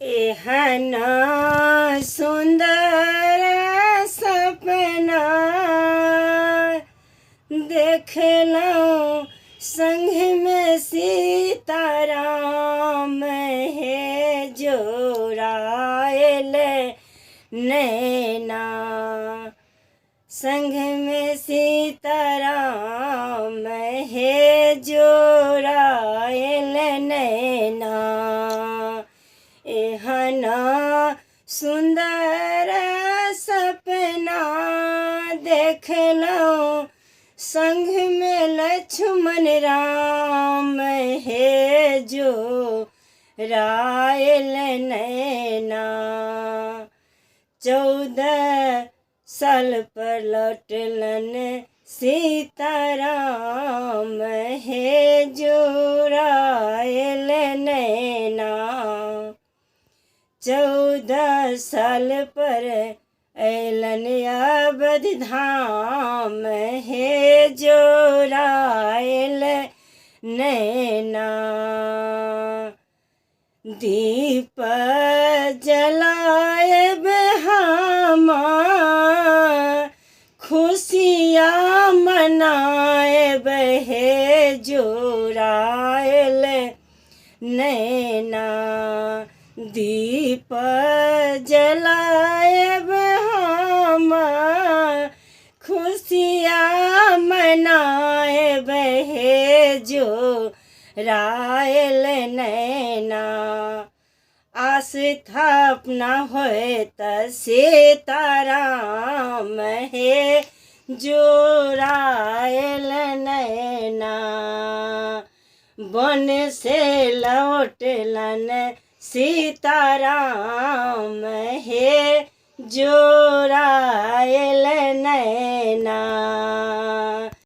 एहन सुंदर सपना देखलहुँ संग में सीताराम हे जोड़ायल नैना। संग में सीताराम हे जोड़ायल नैना। एहन सुंदर सपना देखलहुँ संग में लक्ष्मण राम हे जोड़ायल नैना। 14 साल पर लौटलन सीताराम हे जोड़ायल नैना। 14 साल पर अयलन अवधि धाम हे जोड़ायल नैना। दीप जलाएब हम खुशियाँ मनाएब हे जोड़ायल नैना। दीप जलाएब हम खुशियाँ मनाएब हे जोड़ायल नैना। आस्थापना होए त सीताराम हे जोड़ायल नैना। वन से लौटलन सीताराम हे जोड़ायल नैना।